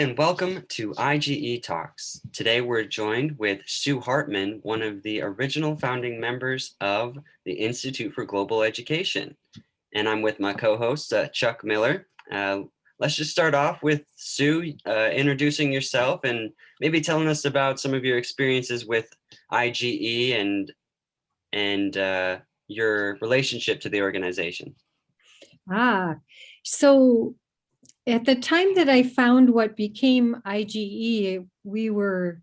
and welcome to IGE Talks. Today we're joined with Sue Hartman, one of the original founding members of the Institute for Global Education. And I'm with my co-host, Chuck Miller. Let's just start off with Sue introducing yourself and maybe telling us about some of your experiences with IGE and your relationship to the organization. So at the time that I found what became IGE, we were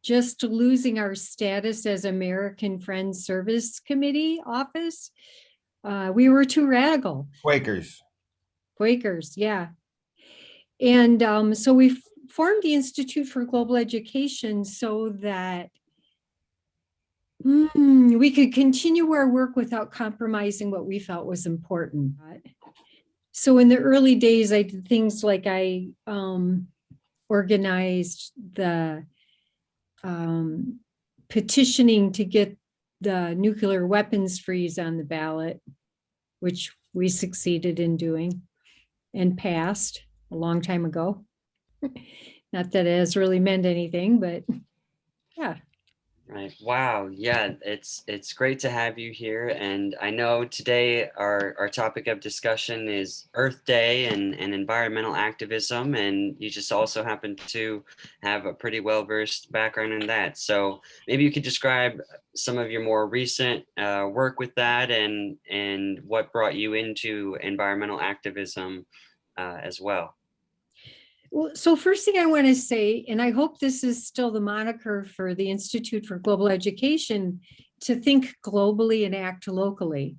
just losing our status as American Friends Service Committee office. We were too radical. Quakers, yeah. And so we formed the Institute for Global Education so that we could continue our work without compromising what we felt was important. So in the early days, I did things like I organized the petitioning to get the nuclear weapons freeze on the ballot, which we succeeded in doing and passed a long time ago. Not that it has really meant anything, but yeah. Right. Wow. Yeah, it's great to have you here. And I know today our topic of discussion is Earth Day and environmental activism. And you just also happen to have a pretty well-versed background in that. So maybe you could describe some of your more recent work with that and what brought you into environmental activism as well. Well, so first thing I want to say, and I hope this is still the moniker for the Institute for Global Education, to think globally and act locally.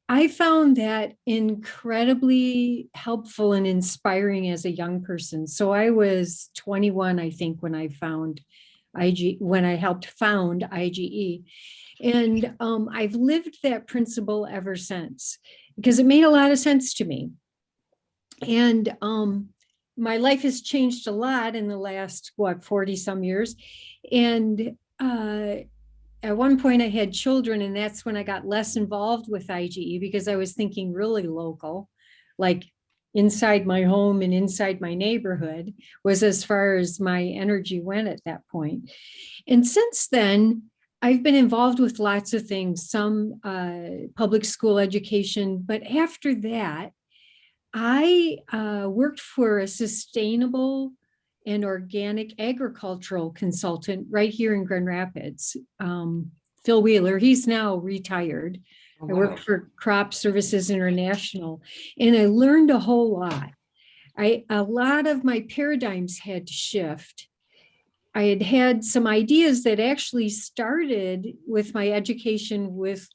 I found that incredibly helpful and inspiring as a young person. So I was 21, I think, when I helped found IGE. And I've lived that principle ever since because it made a lot of sense to me. And my life has changed a lot in the last, 40 some years. And at one point I had children, and that's when I got less involved with IGE because I was thinking really local, like inside my home and inside my neighborhood was as far as my energy went at that point. And since then, I've been involved with lots of things, some public school education, but after that, I worked for a sustainable and organic agricultural consultant right here in Grand Rapids, Phil Wheeler. He's now retired. Oh, I wow. worked for Crop Services International, and I learned a whole lot. A lot of my paradigms had to shift. I had some ideas that actually started with my education with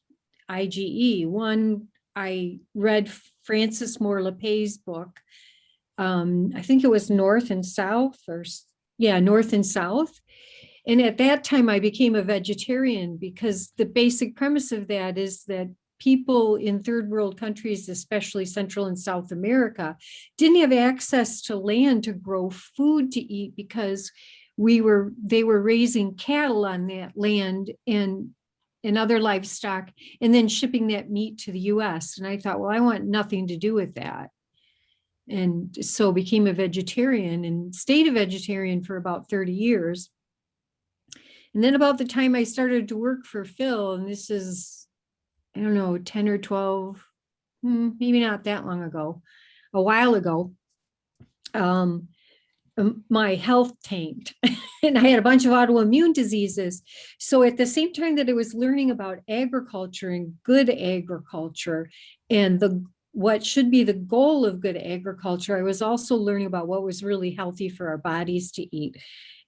IGE. One, I read Francis Moore LePay's book. I think it was North and South, North and South. And at that time, I became a vegetarian because the basic premise of that is that people in third world countries, especially Central and South America, didn't have access to land to grow food to eat because they were raising cattle on that land and other livestock, and then shipping that meat to the US. And I thought, well, I want nothing to do with that. And so became a vegetarian and stayed a vegetarian for about 30 years. And then about the time I started to work for Phil, and this is, I don't know, 10 or 12, maybe not that long ago, a while ago, my health tanked and I had a bunch of autoimmune diseases. So at the same time that I was learning about agriculture and good agriculture and what should be the goal of good agriculture, I was also learning about what was really healthy for our bodies to eat.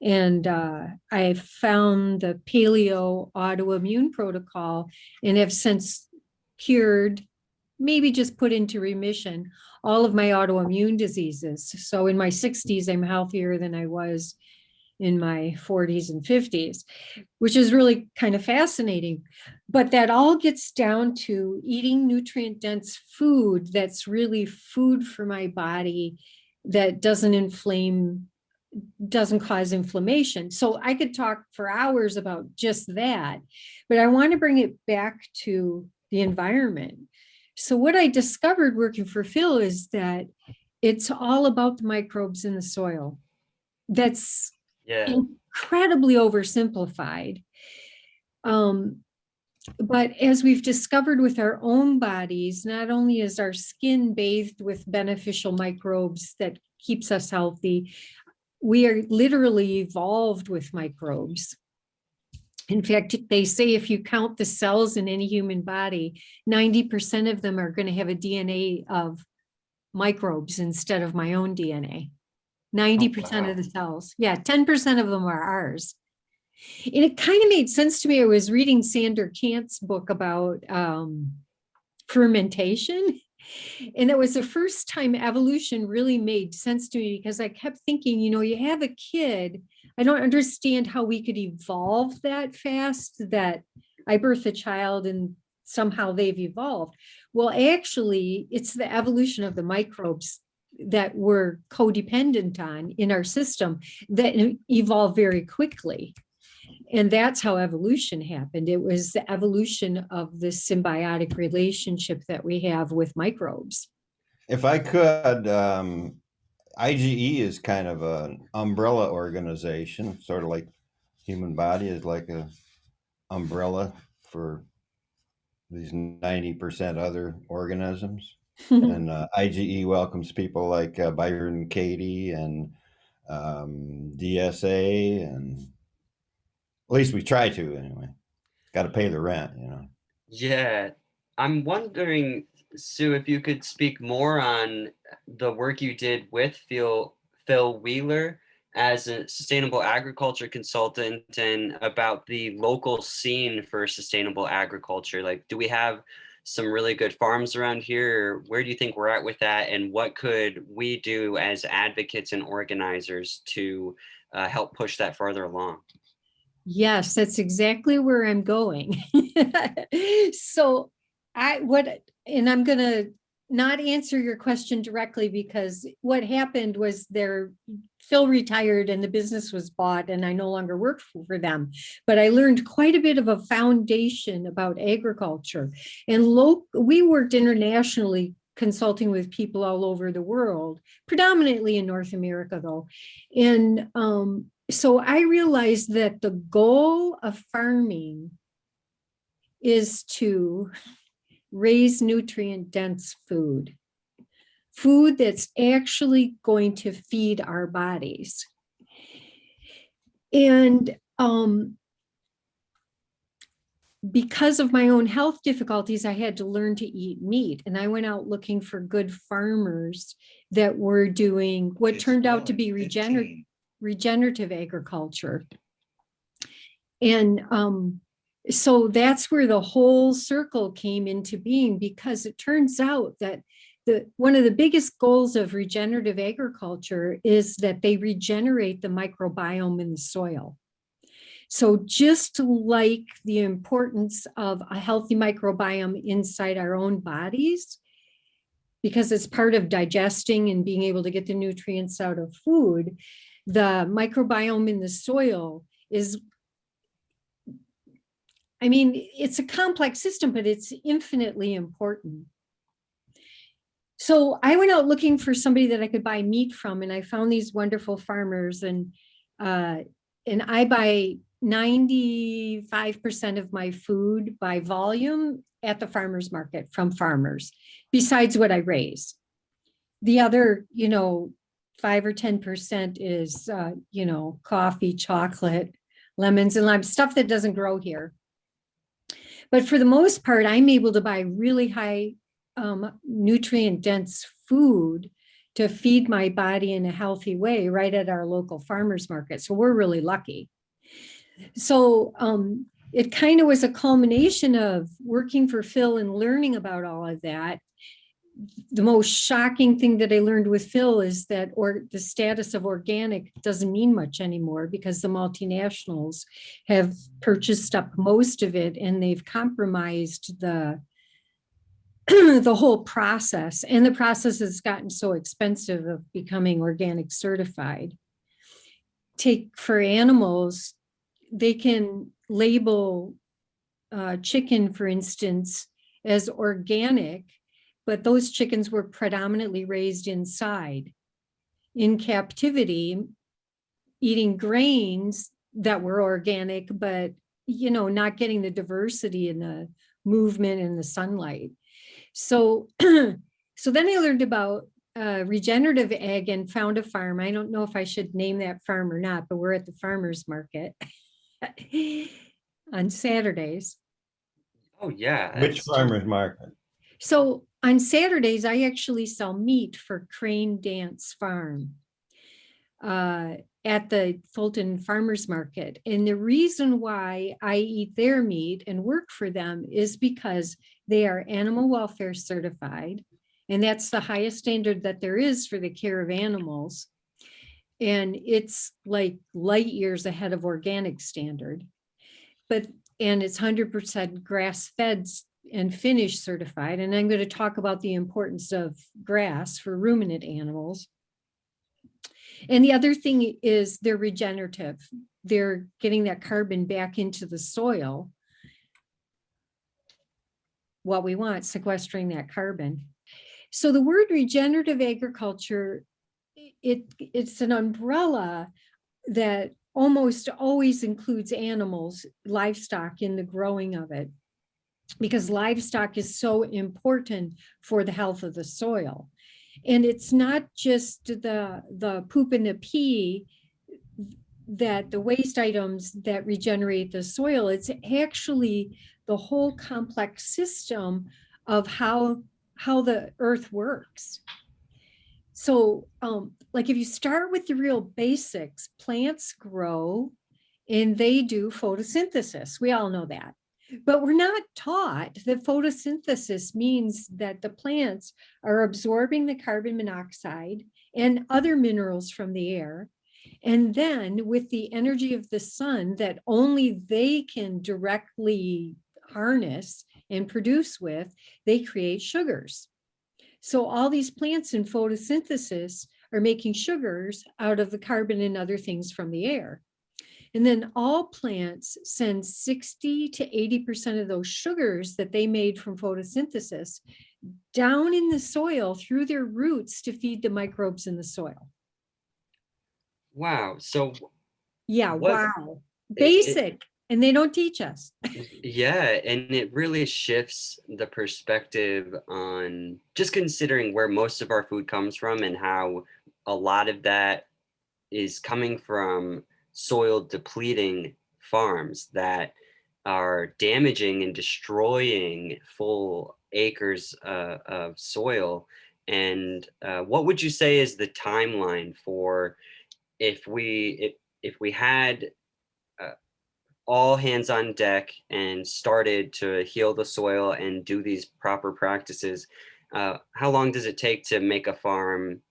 And I found the paleo autoimmune protocol and have since cured, maybe just put into remission, all of my autoimmune diseases. So in my 60s, I'm healthier than I was in my 40s and 50s, which is really kind of fascinating. But that all gets down to eating nutrient-dense food that's really food for my body that doesn't cause inflammation. So I could talk for hours about just that, but I want to bring it back to the environment. So what I discovered working for Phil is that It's all about the microbes in the soil. That's Yeah. incredibly oversimplified. But as we've discovered with our own bodies, not only is our skin bathed with beneficial microbes that keeps us healthy, we are literally evolved with microbes. In fact, they say if you count the cells in any human body, 90% of them are going to have a DNA of microbes instead of my own DNA. 90% of the cells. Yeah, 10% of them are ours. And it kind of made sense to me. I was reading Sandor Kant's book about fermentation. And it was the first time evolution really made sense to me, because I kept thinking, you have a kid. I don't understand how we could evolve that fast, that I birth a child and somehow they've evolved. Well, actually, it's the evolution of the microbes that we're codependent on in our system that evolve very quickly. And that's how evolution happened. It was the evolution of this symbiotic relationship that we have with microbes. If I could, IgE is kind of an umbrella organization, sort of like human body is like a umbrella for these 90% other organisms. And IgE welcomes people like Byron Katie and DSA, and at least we try to anyway. Got to pay the rent, Yeah. I'm wondering, Sue, if you could speak more on the work you did with Phil Wheeler as a sustainable agriculture consultant, and about the local scene for sustainable agriculture. Like, do we have some really good farms around here? Or where do you think we're at with that? And what could we do as advocates and organizers to help push that farther along? Yes, that's exactly where I'm going. So I'm going to not answer your question directly, because what happened was Phil retired and the business was bought and I no longer worked for them. But I learned quite a bit of a foundation about agriculture. And we worked internationally, consulting with people all over the world, predominantly in North America though. And so I realized that the goal of farming is to raise nutrient-dense food that's actually going to feed our bodies. And because of my own health difficulties, I had to learn to eat meat. And I went out looking for good farmers that were doing what turned out to be regenerative agriculture. And so that's where the whole circle came into being, because it turns out that one of the biggest goals of regenerative agriculture is that they regenerate the microbiome in the soil. So just like the importance of a healthy microbiome inside our own bodies, because it's part of digesting and being able to get the nutrients out of food, the microbiome in the soil it's a complex system, but it's infinitely important. So I went out looking for somebody that I could buy meat from, and I found these wonderful farmers, and I buy 95% of my food by volume at the farmer's market from farmers, besides what I raise. The other, 5 or 10% is, coffee, chocolate, lemons and limes, stuff that doesn't grow here. But for the most part, I'm able to buy really high nutrient dense food to feed my body in a healthy way right at our local farmers market. So we're really lucky. So it kind of was a culmination of working for Phil and learning about all of that. The most shocking thing that I learned with Phil is that the status of organic doesn't mean much anymore, because the multinationals have purchased up most of it and they've compromised the whole process. And the process has gotten so expensive of becoming organic certified. Take for animals, they can label chicken, for instance, as organic, but those chickens were predominantly raised inside in captivity, eating grains that were organic, but not getting the diversity and the movement and the sunlight. So so then I learned about regenerative ag and found a farm. I don't know if I should name that farm or not, but we're at the farmers market on Saturdays. Oh yeah. Which farmers market? So on Saturdays, I actually sell meat for Crane Dance Farm at the Fulton Farmers Market. And the reason why I eat their meat and work for them is because they are animal welfare certified. And that's the highest standard that there is for the care of animals. And it's like light years ahead of organic standard. And it's 100% grass-fed and finish certified. And I'm going to talk about the importance of grass for ruminant animals. And the other thing is they're regenerative. They're getting that carbon back into the soil. What we want, sequestering that carbon. So the word regenerative agriculture, it's an umbrella that almost always includes animals, livestock in the growing of it, because livestock is so important for the health of the soil. And it's not just the poop and the pee, that the waste items that regenerate the soil, it's actually the whole complex system of how the earth works. So like if you start with the real basics, plants grow and they do photosynthesis. We all know that. But we're not taught that photosynthesis means that the plants are absorbing the carbon monoxide and other minerals from the air. And then with the energy of the sun that only they can directly harness and produce with, they create sugars. So all these plants in photosynthesis are making sugars out of the carbon and other things from the air. And then all plants send 60 to 80% of those sugars that they made from photosynthesis down in the soil through their roots to feed the microbes in the soil. Wow. So yeah, what, wow. Basic. And they don't teach us. Yeah, and it really shifts the perspective on just considering where most of our food comes from and how a lot of that is coming from soil depleting farms that are damaging and destroying full acres of soil. And what would you say is the timeline for if we had all hands on deck and started to heal the soil and do these proper practices? How long does it take to make a farm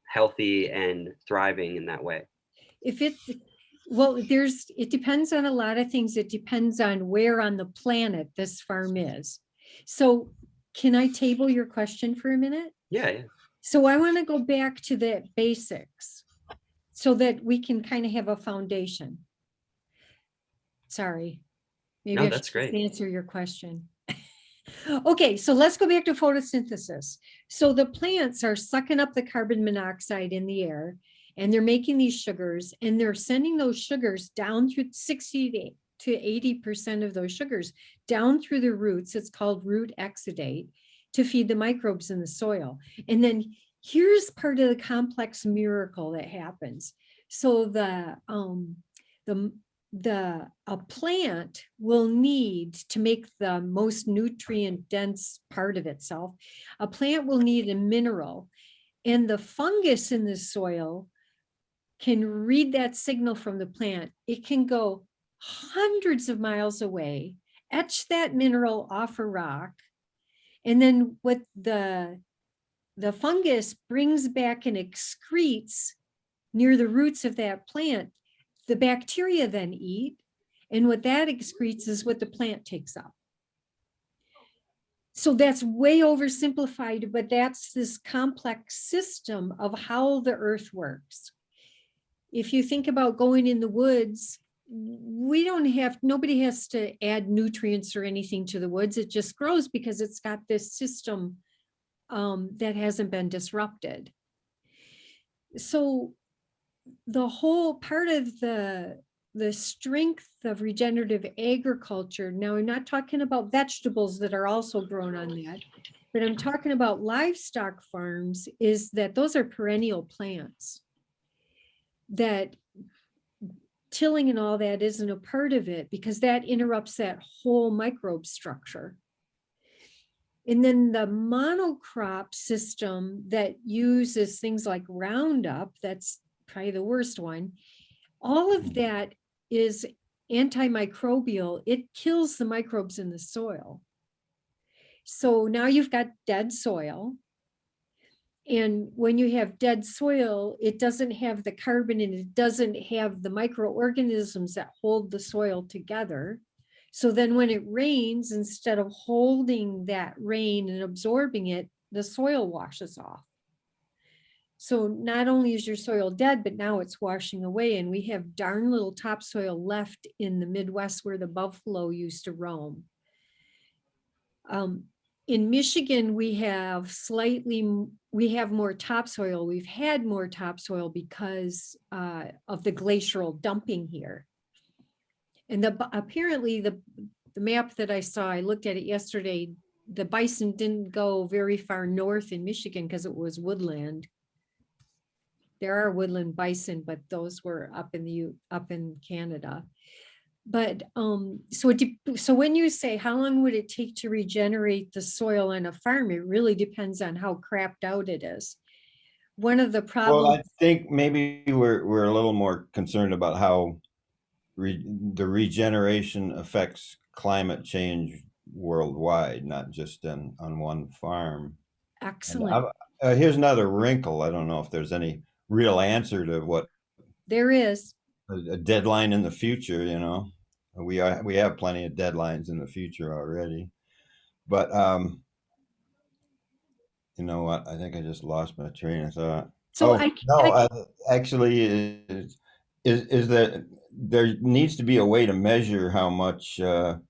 healthy and thriving in that way? It depends on a lot of things. It depends on where on the planet this farm is. So can I table your question for a minute? Yeah. So I want to go back to the basics so that we can kind of have a foundation. Sorry. Maybe No, I that's should great. answer your question. Okay, so let's go back to photosynthesis. So the plants are sucking up the carbon monoxide in the air, and they're making these sugars, and they're sending those sugars down through 60 to 80% of those sugars down through the roots. It's called root exudate to feed the microbes in the soil. And then here's part of the complex miracle that happens. So a plant will need to make the most nutrient dense part of itself. A plant will need a mineral, and the fungus in the soil can read that signal from the plant. It can go hundreds of miles away, etch that mineral off a rock, and then what the fungus brings back and excretes near the roots of that plant, the bacteria then eat, and what that excretes is what the plant takes up. So that's way oversimplified, but that's this complex system of how the earth works. If you think about going in the woods, nobody has to add nutrients or anything to the woods. It just grows because it's got this system that hasn't been disrupted. So the whole part of the strength of regenerative agriculture, now I'm not talking about vegetables that are also grown on that, but I'm talking about livestock farms, is that those are perennial plants, that tilling and all that isn't a part of it, because that interrupts that whole microbe structure. And then the monocrop system that uses things like Roundup, that's probably the worst one, all of that is antimicrobial. It kills the microbes in the soil. So now you've got dead soil. And when you have dead soil, it doesn't have the carbon and it doesn't have the microorganisms that hold the soil together. So then when it rains, instead of holding that rain and absorbing it, the soil washes off. So not only is your soil dead, but now it's washing away. And we have darn little topsoil left in the Midwest where the buffalo used to roam. In Michigan, we have more topsoil. We've had more topsoil because of the glacial dumping here. And apparently the map that I saw, I looked at it yesterday, the bison didn't go very far north in Michigan because it was woodland. There are woodland bison, but those were up in Canada. But so when you say how long would it take to regenerate the soil on a farm, it really depends on how crapped out it is. One of the problems. Well, I think maybe we're a little more concerned about how the regeneration affects climate change worldwide, not just on one farm. Excellent. Here's another wrinkle. I don't know if there's any real answer to what there is. A deadline in the future. You know, we have plenty of deadlines in the future already, but you know what? I think I just lost my train of thought. So actually, is that there needs to be a way to measure how much good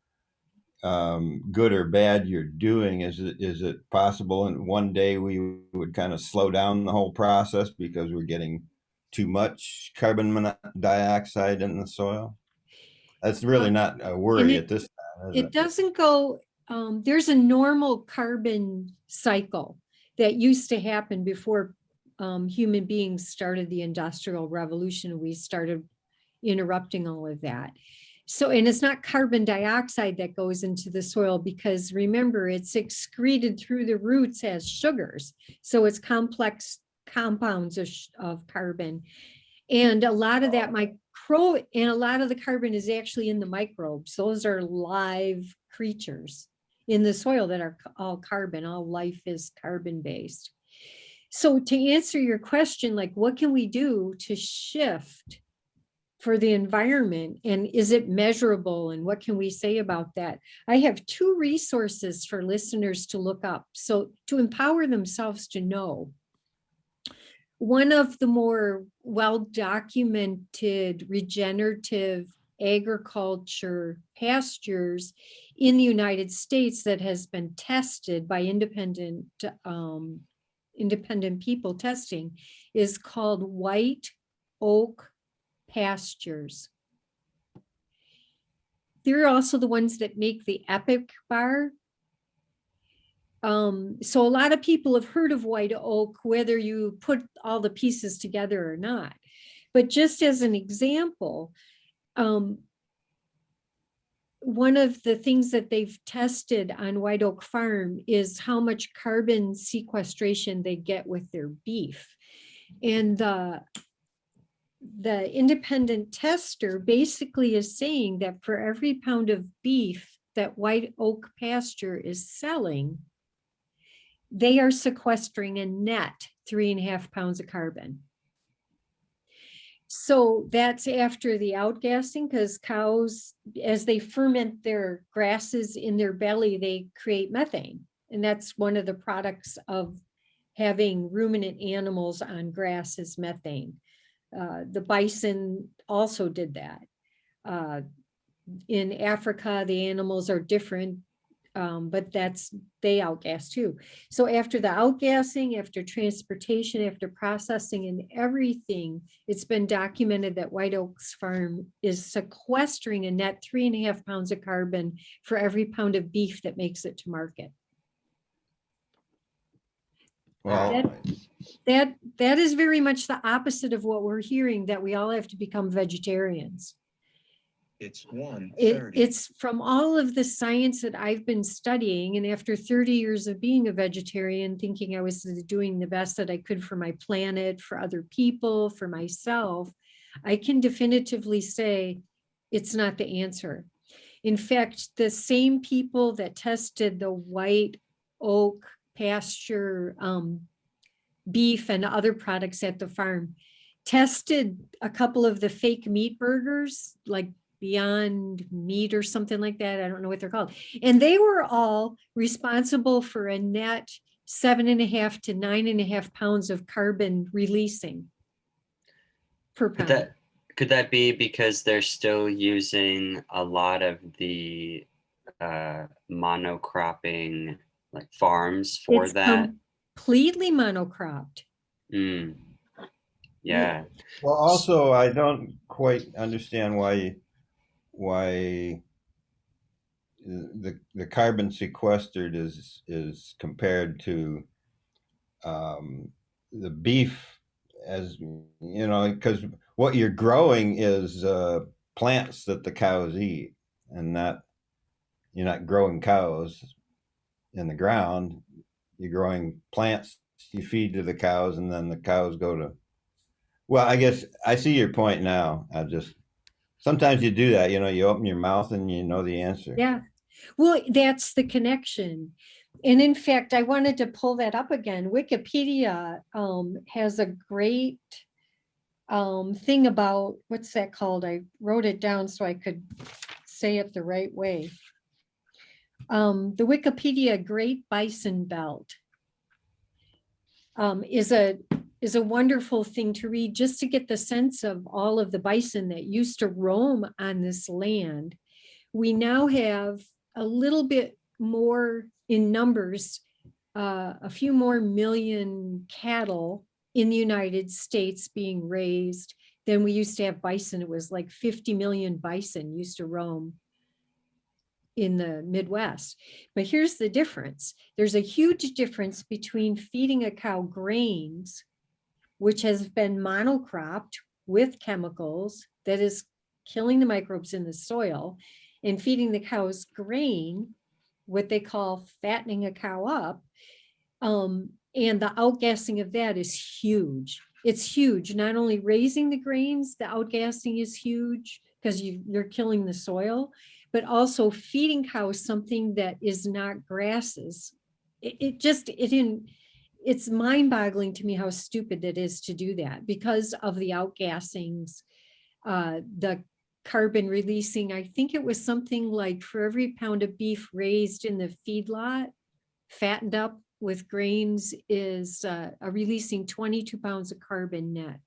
or bad you're doing. Is it possible in one day we would kind of slow down the whole process because we're getting too much carbon dioxide in the soil? That's really not a worry at this time, is it? It doesn't go, there's a normal carbon cycle that used to happen before human beings started the Industrial Revolution. We started interrupting all of that. So, and it's not carbon dioxide that goes into the soil, because remember, it's excreted through the roots as sugars. So it's complex compounds of carbon. And a lot of that and a lot of the carbon is actually in the microbes. Those are live creatures in the soil that are all carbon. All life is carbon based. So to answer your question, like, what can we do to shift for the environment, and is it measurable, and what can we say about that? I have 2 resources for listeners to look up, so to empower themselves to know. One of the more well-documented regenerative agriculture pastures in the United States that has been tested by independent people testing is called white oak pastures. They're also the ones that make the Epic bar. So a lot of people have heard of white oak, whether you put all the pieces together or not. But just as an example, one of the things that they've tested on White Oak Farm is how much carbon sequestration they get with their beef. And the independent tester basically is saying that for every pound of beef that White Oak pasture is selling, they are sequestering a net 3.5 pounds of carbon. So that's after the outgassing, because cows, as they ferment their grasses in their belly, they create methane. And that's one of the products of having ruminant animals on grass is methane. The bison also did that. In Africa, the animals are different. but they outgas too. So after the outgassing, after transportation, after processing and everything, it's been documented that White Oaks Farm is sequestering a net 3.5 pounds of carbon for every pound of beef that makes it to market. Well, That is very much the opposite of what we're hearing, that we all have to become vegetarians. It's 1:30. It's from all of the science that I've been studying, and after 30 years of being a vegetarian, thinking I was doing the best that I could for my planet, for other people, for myself, I can definitively say it's not the answer. In fact, the same people that tested the White Oak pasture beef and other products at the farm tested a couple of the fake meat burgers, like Beyond Meat or something like that. I don't know what they're called. And they were all responsible for a net 7.5 to 9.5 pounds of carbon releasing per pound. Could that be because they're still using a lot of the monocropping like farms for It's that? Completely monocropped. Yeah. well, also, I don't quite understand why the carbon sequestered is compared to the beef, as you know, because what you're growing is plants that the cows eat, and you're not growing cows in the ground. You're growing plants you feed to the cows, and then the cows go to. Well, I guess I see your point now. Sometimes you do that, you open your mouth and you know the answer. Yeah. Well, that's the connection. And in fact, I wanted to pull that up again. Wikipedia has a great thing about, what's that called? I wrote it down so I could say it the right way. The Wikipedia Great Bison Belt is a wonderful thing to read, just to get the sense of all of the bison that used to roam on this land. We now have a little bit more in numbers, a few more million cattle in the United States being raised than we used to have bison. It was like 50 million bison used to roam in the Midwest. But here's the difference. There's a huge difference between feeding a cow grains, which has been monocropped with chemicals that is killing the microbes in the soil, and feeding the cows grain, what they call fattening a cow up. And the outgassing of that is huge. It's huge. Not only raising the grains, the outgassing is huge because you're killing the soil, but also feeding cows something that is not grasses. It's mind-boggling to me how stupid it is to do that because of the outgassings, the carbon releasing. I think it was something like for every pound of beef raised in the feedlot, fattened up with grains, is releasing 22 pounds of carbon net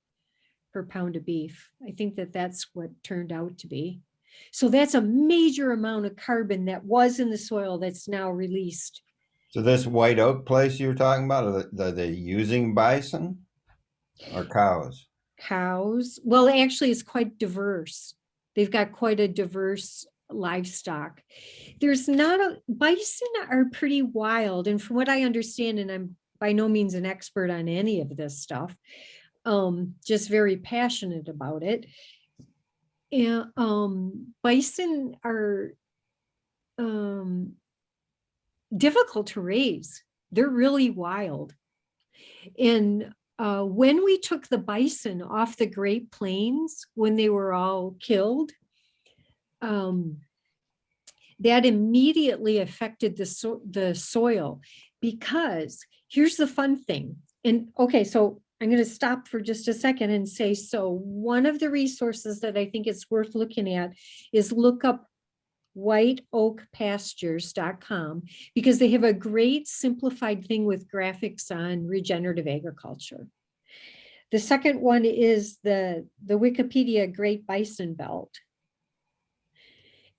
per pound of beef. I think that's what turned out to be. So that's a major amount of carbon that was in the soil that's now released. So this White Oak place you were talking about, are they using bison or cows? Cows. Well, actually, it's quite diverse. They've got quite a diverse livestock. There's not bison are pretty wild. And from what I understand, and I'm by no means an expert on any of this stuff, just very passionate about it. And bison are difficult to raise. They're really wild. And when we took the bison off the Great Plains, when they were all killed, that immediately affected the soil, because here's the fun thing. And okay, so I'm going to stop for just a second and say, so one of the resources that I think is worth looking at is look up whiteoakpastures.com, because they have a great simplified thing with graphics on regenerative agriculture. The second one is the Wikipedia Great Bison Belt.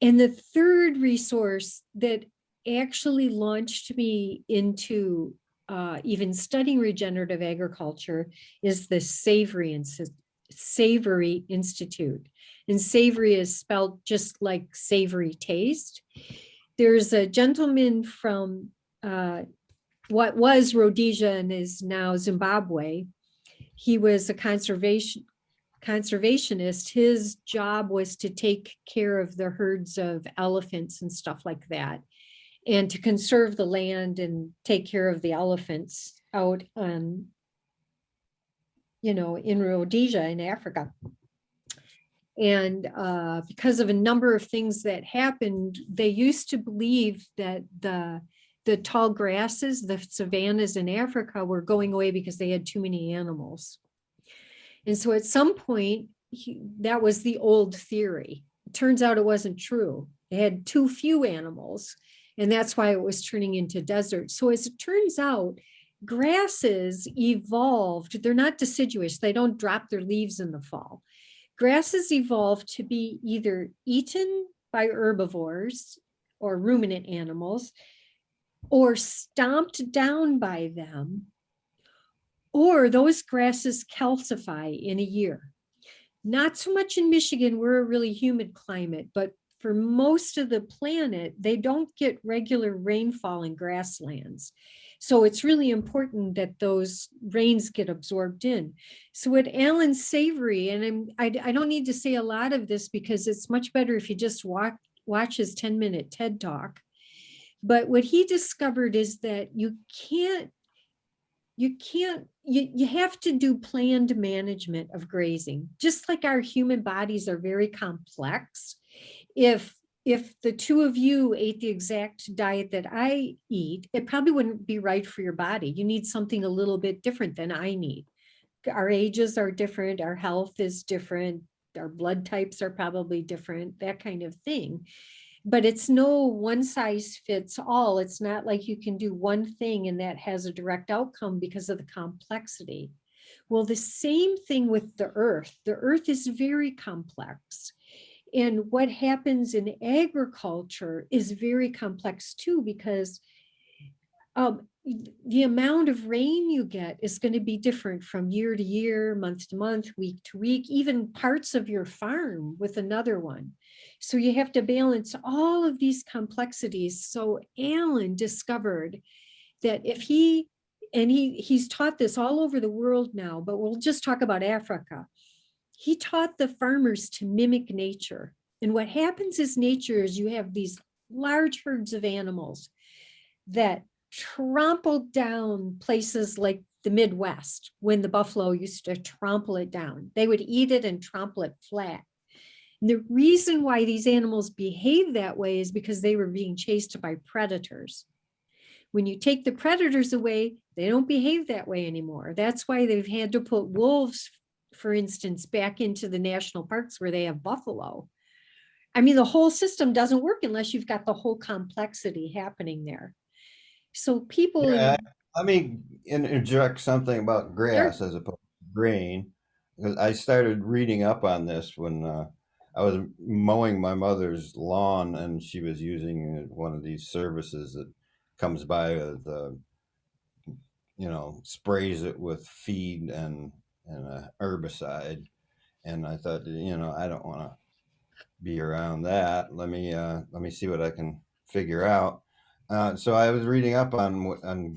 And the third resource that actually launched me into even studying regenerative agriculture is the Savory Institute. And savory is spelled just like savory taste. There's a gentleman from what was Rhodesia and is now Zimbabwe. He was a conservationist. His job was to take care of the herds of elephants and stuff like that, and to conserve the land and take care of the elephants out on, in Rhodesia in Africa. And because of a number of things that happened, they used to believe that the tall grasses, the savannas in Africa, were going away because they had too many animals. And so at some point, that was the old theory. It turns out it wasn't true. They had too few animals, and that's why it was turning into desert. So as it turns out, grasses evolved. They're not deciduous. They don't drop their leaves in the fall. Grasses evolved to be either eaten by herbivores or ruminant animals, or stomped down by them, or those grasses calcify in a year. Not so much in Michigan, we're a really humid climate, but for most of the planet, they don't get regular rainfall in grasslands. So it's really important that those rains get absorbed in. So what Alan Savory, and I don't need to say a lot of this because it's much better if you just watch his 10-minute TED Talk. But what he discovered is that you have to do planned management of grazing. Just like our human bodies are very complex. If the two of you ate the exact diet that I eat, it probably wouldn't be right for your body. You need something a little bit different than I need. Our ages are different, our health is different, our blood types are probably different, that kind of thing. But it's no one size fits all. It's not like you can do one thing and that has a direct outcome because of the complexity. Well, the same thing with the earth. The earth is very complex. And what happens in agriculture is very complex too, because the amount of rain you get is going to be different from year to year, month to month, week to week, even parts of your farm with another one. So you have to balance all of these complexities. So Alan discovered that if he's taught this all over the world now, but we'll just talk about Africa. He taught the farmers to mimic nature. And what happens is nature is you have these large herds of animals that trample down places like the Midwest when the buffalo used to trample it down. They would eat it and trample it flat. And the reason why these animals behave that way is because they were being chased by predators. When you take the predators away, they don't behave that way anymore. That's why they've had to put wolves, for instance, back into the national parks where they have buffalo. I mean, the whole system doesn't work unless you've got the whole complexity happening there. So people... Yeah, let me interject something about grass as opposed to grain, because I started reading up on this when I was mowing my mother's lawn, and she was using one of these services that comes by with, sprays it with feed and a herbicide. And I thought, I don't want to be around that. Let me see what I can figure out. So I was reading up on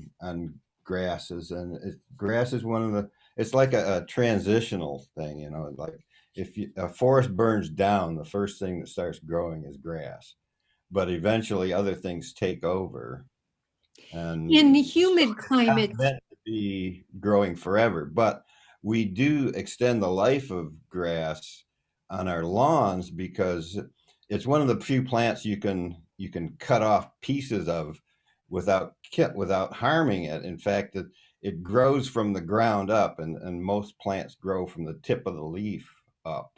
grasses, and grass is one of the. It's like a transitional thing, like if a forest burns down, the first thing that starts growing is grass, but eventually other things take over. And in humid climates, meant to be growing forever, but we do extend the life of grass on our lawns because it's one of the few plants you can cut off pieces of without harming it. In fact, it grows from the ground up, and most plants grow from the tip of the leaf up.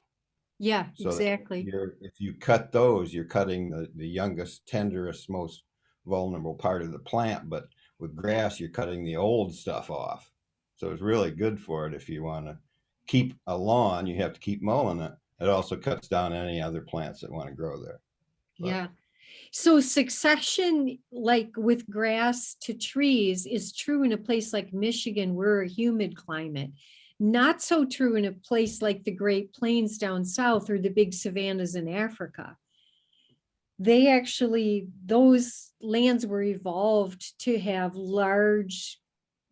Yeah, So exactly. if you cut those, you're cutting the youngest, tenderest, most vulnerable part of the plant. But with grass, you're cutting the old stuff off. So it's really good for it. If you want to keep a lawn, you have to keep mowing it. It also cuts down any other plants that want to grow there. Yeah. So succession, like with grass to trees, is true in a place like Michigan. We're a humid climate. Not so true in a place like the Great Plains down south or the big savannas in Africa. They actually, those lands were evolved to have large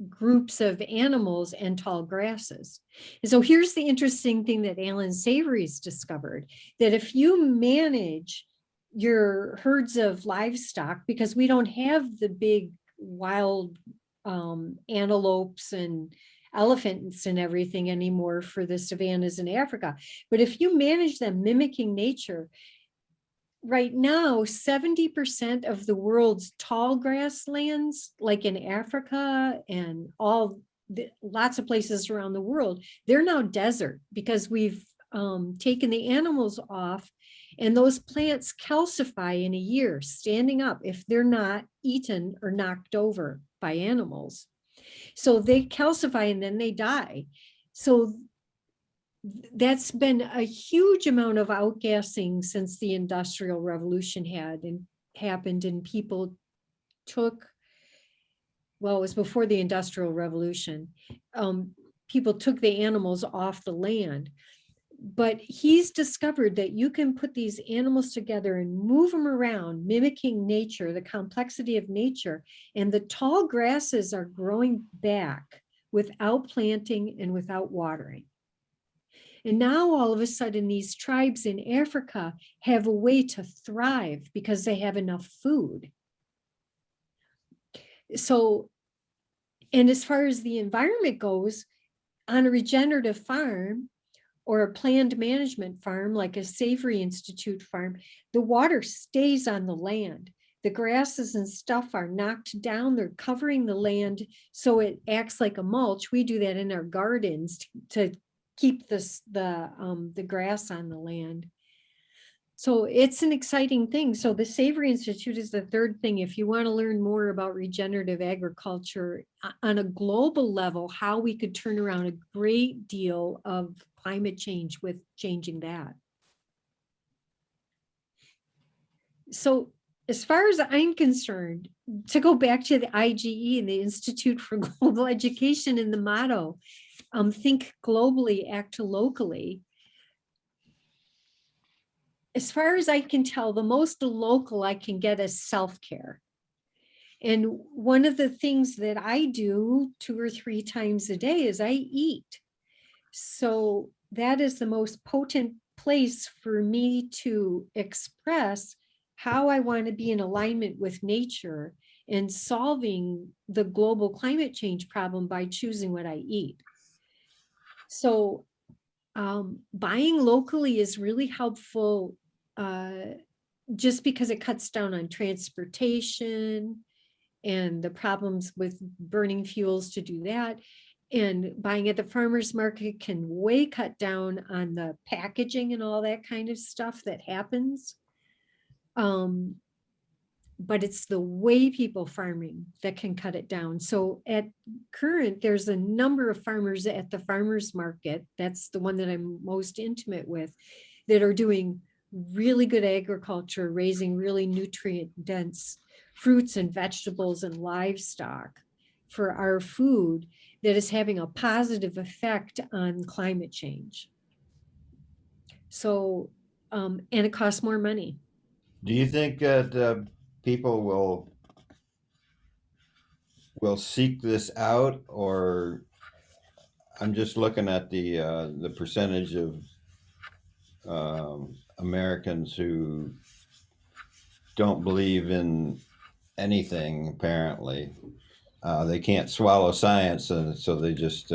groups of animals and tall grasses. And so here's the interesting thing that Alan Savory's discovered, that if you manage your herds of livestock, because we don't have the big wild antelopes and elephants and everything anymore for the savannas in Africa, but if you manage them mimicking nature, right now, 70% of the world's tall grasslands, like in Africa and lots of places around the world, they're now desert because we've taken the animals off, and those plants calcify in a year, standing up, if they're not eaten or knocked over by animals. So they calcify and then they die. So that's been a huge amount of outgassing since the Industrial Revolution happened, and people took, well, it was before the Industrial Revolution, people took the animals off the land. But he's discovered that you can put these animals together and move them around, mimicking nature, the complexity of nature, and the tall grasses are growing back without planting and without watering. And now all of a sudden, these tribes in Africa have a way to thrive because they have enough food. So, and as far as the environment goes, on a regenerative farm or a planned management farm, like a Savory Institute farm, the water stays on the land. The grasses and stuff are knocked down, they're covering the land so it acts like a mulch. We do that in our gardens to keep the grass on the land. So it's an exciting thing. So the Savory Institute is the third thing. If you want to learn more about regenerative agriculture on a global level, how we could turn around a great deal of climate change with changing that. So as far as I'm concerned, to go back to the IGE and the Institute for Global Education and the motto, think globally, act locally. As far as I can tell, the most local I can get is self-care. And one of the things that I do 2 or 3 times a day is I eat. So that is the most potent place for me to express how I want to be in alignment with nature and solving the global climate change problem by choosing what I eat. So buying locally is really helpful just because it cuts down on transportation and the problems with burning fuels to do that. And buying at the farmer's market can way cut down on the packaging and all that kind of stuff that happens. But it's the way people farming that can cut it down. So at current, there's a number of farmers at the farmer's market, that's the one that I'm most intimate with, that are doing really good agriculture, raising really nutrient dense fruits and vegetables and livestock for our food that is having a positive effect on climate change. So, and it costs more money. Do you think that people will seek this out, or I'm just looking at the percentage of Americans who don't believe in anything, apparently. They can't swallow science, and so they just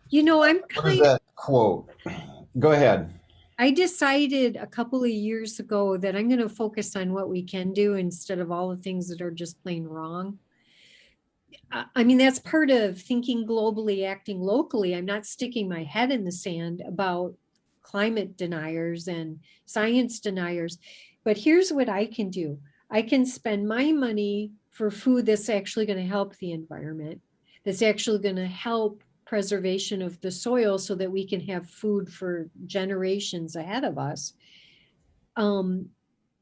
You know, I'm what is that quote? Go ahead. I decided a couple of years ago that I'm going to focus on what we can do instead of all the things that are just plain wrong. I mean, that's part of thinking globally, acting locally. I'm not sticking my head in the sand about climate deniers and science deniers, but here's what I can do. I can spend my money for food that's actually going to help the environment, that's actually going to help preservation of the soil so that we can have food for generations ahead of us.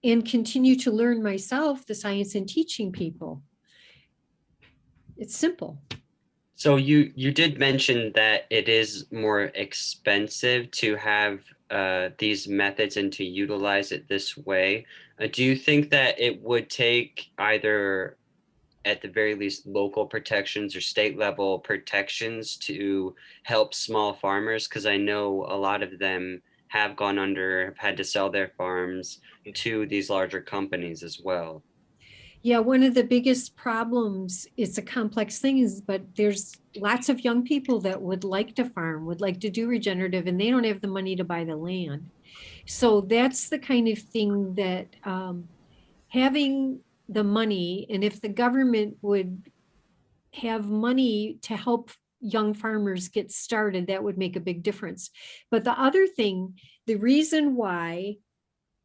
and continue to learn myself the science and teaching people. It's simple. So you did mention that it is more expensive to have these methods and to utilize it this way. Do you think that it would take either, at the very least, local protections or state level protections to help small farmers? Because I know a lot of them have gone under, have had to sell their farms to these larger companies as well. Yeah, one of the biggest problems, it's a complex thing, is but there's lots of young people that would like to farm, would like to do regenerative, and they don't have the money to buy the land. So that's the kind of thing that having the money, and if the government would have money to help young farmers get started, that would make a big difference. But the other thing, the reason why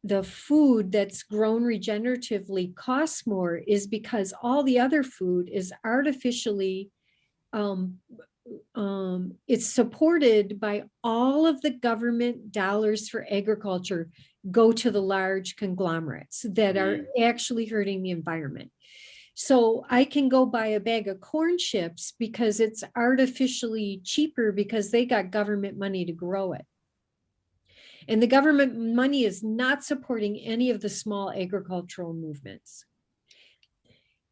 the food that's grown regeneratively costs more is because all the other food is artificially, it's supported by all of the government dollars for agriculture go to the large conglomerates that are actually hurting the environment. So I can go buy a bag of corn chips because it's artificially cheaper because they got government money to grow it. And the government money is not supporting any of the small agricultural movements.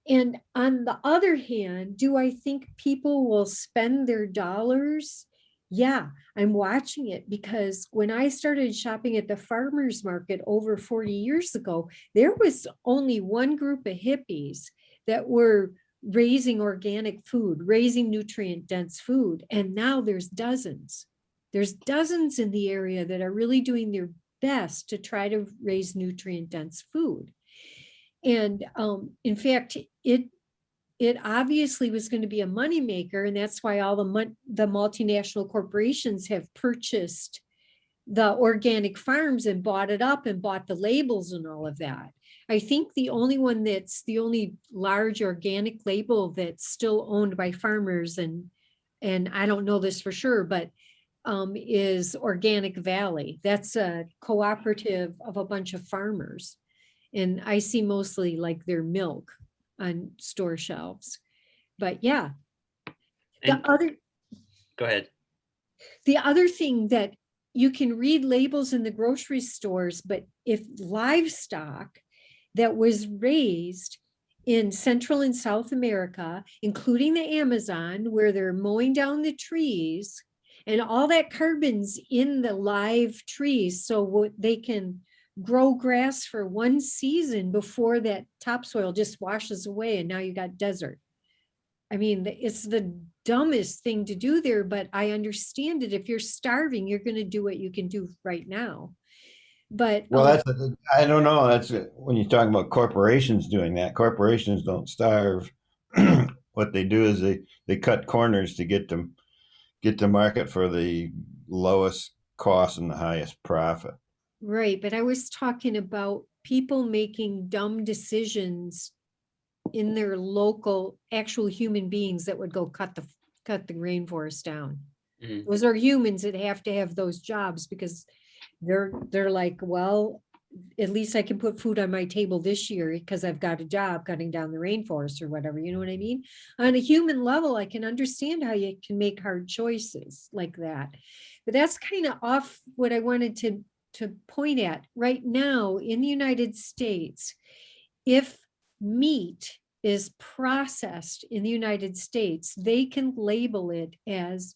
And on the other hand, do I think people will spend their dollars? Yeah, I'm watching it, because when I started shopping at the farmers market over 40 years ago, there was only one group of hippies that were raising organic food, raising nutrient dense food. And now there's dozens. There's dozens in the area that are really doing their best to try to raise nutrient dense food. And in fact, it obviously was going to be a moneymaker, and that's why all the multinational corporations have purchased the organic farms and bought it up and bought the labels and all of that. I think the only one that's the only large organic label that's still owned by farmers, and I don't know this for sure, but is Organic Valley. That's a cooperative of a bunch of farmers. And I see mostly like their milk on store shelves. But yeah, And go ahead. the other thing that you can read labels in the grocery stores, but if livestock that was raised in Central and South America, including the Amazon, where they're mowing down the trees, and all that carbon's in the live trees, so they can grow grass for one season before that topsoil just washes away and now you got desert. I mean, it's the dumbest thing to do there, but I understand it. If you're starving, you're going to do what you can do right now. But well, I don't know. That's when you're talking about corporations doing that. Corporations don't starve. What they do is they cut corners to get the market for the lowest cost and the highest profit. right, but I was talking about people making dumb decisions in their local, actual human beings that would go cut the rainforest down. Mhm. Those are humans that have to have those jobs because they're like, well, at least I can put food on my table this year because I've got a job cutting down the rainforest or whatever. You know what I mean? On a human level, I can understand how you can make hard choices like that. But that's kind of off what I wanted to point at. Right now in the United States, if meat is processed in the United States, they can label it as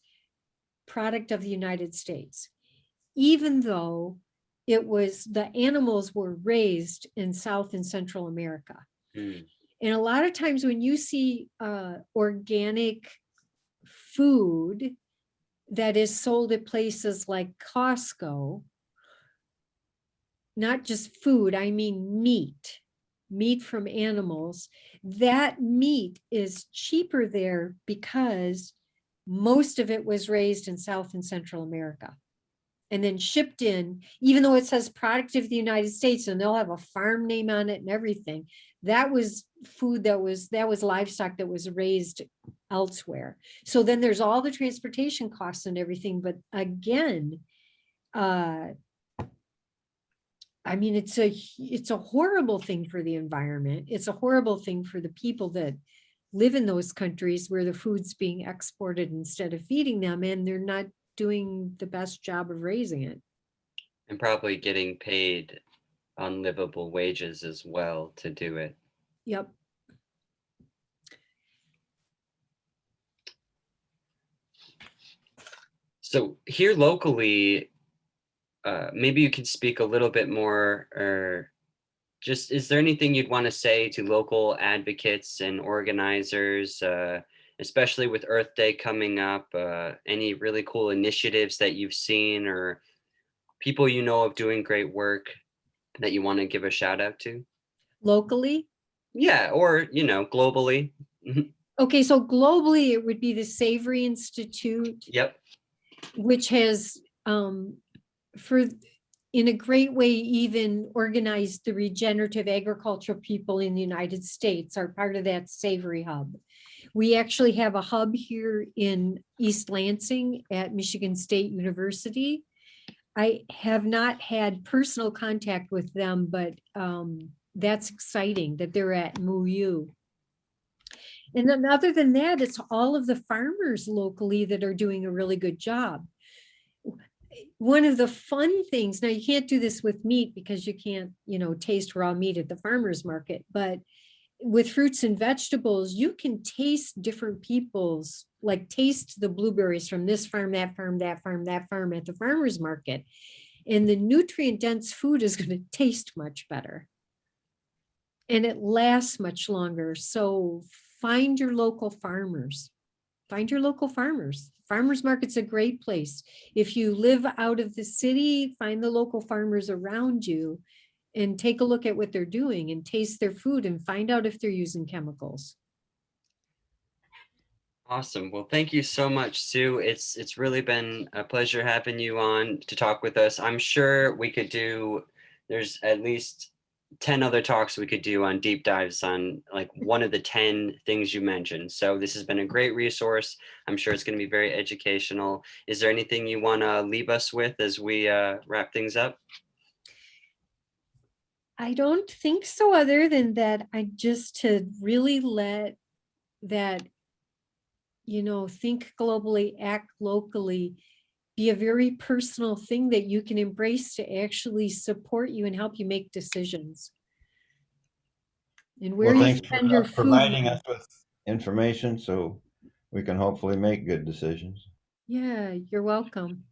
product of the United States, even though the animals were raised in South and Central America. Mm. And a lot of times when you see organic food that is sold at places like Costco, not just food, I mean meat from animals, that meat is cheaper there because most of it was raised in South and Central America and then shipped in, even though it says product of the United States and they'll have a farm name on it and everything. That was food that was livestock that was raised elsewhere. So then there's all the transportation costs and everything. But again, I mean, it's a horrible thing for the environment. It's a horrible thing for the people that live in those countries where the food's being exported instead of feeding them, and they're not doing the best job of raising it. And probably getting paid unlivable wages as well to do it. Yep. So here locally, maybe you could speak a little bit more, or just, is there anything you'd want to say to local advocates and organizers, especially with Earth Day coming up? Any really cool initiatives that you've seen, or people you know of doing great work that you want to give a shout out to? Locally? Yeah, or, globally. Okay, so globally, it would be the Savory Institute, Yep. which has, in a great way, even organized the regenerative agricultural people in the United States are part of that Savory Hub. We actually have a hub here in East Lansing at Michigan State University. I have not had personal contact with them, but that's exciting that they're at MUU. And then other than that, it's all of the farmers locally that are doing a really good job. One of the fun things, now you can't do this with meat because you can't, taste raw meat at the farmer's market, but with fruits and vegetables, you can taste different people's, like taste the blueberries from this farm, that farm, that farm, that farm at the farmer's market. And the nutrient dense food is going to taste much better. And it lasts much longer. So find your local farmers. Find your local farmers. Farmers market's a great place. If you live out of the city, find the local farmers around you and take a look at what they're doing and taste their food and find out if they're using chemicals. Awesome. Well, thank you so much, Sue. It's really been a pleasure having you on to talk with us. I'm sure we could there's at least 10 other talks we could do on deep dives on like one of the 10 things you mentioned. So this has been a great resource. I'm sure it's going to be very educational. Is there anything you want to leave us with as we wrap things up? I don't think so, other than that, to really let that, think globally, act locally, be a very personal thing that you can embrace to actually support you and help you make decisions. And where you thanks spend for your food. providing us with information so we can hopefully make good decisions. Yeah, you're welcome.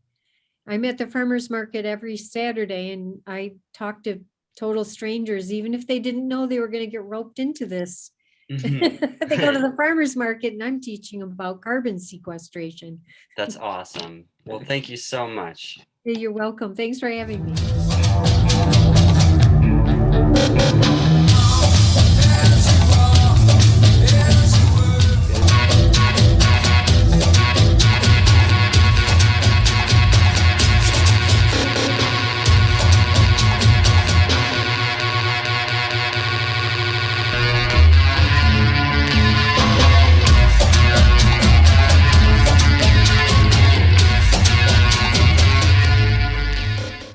I'm at the farmer's market every Saturday and I talk to total strangers, even if they didn't know they were going to get roped into this. Mm-hmm. They go to the farmer's market and I'm teaching them about carbon sequestration. That's awesome. Well, thank you so much. You're welcome. Thanks for having me.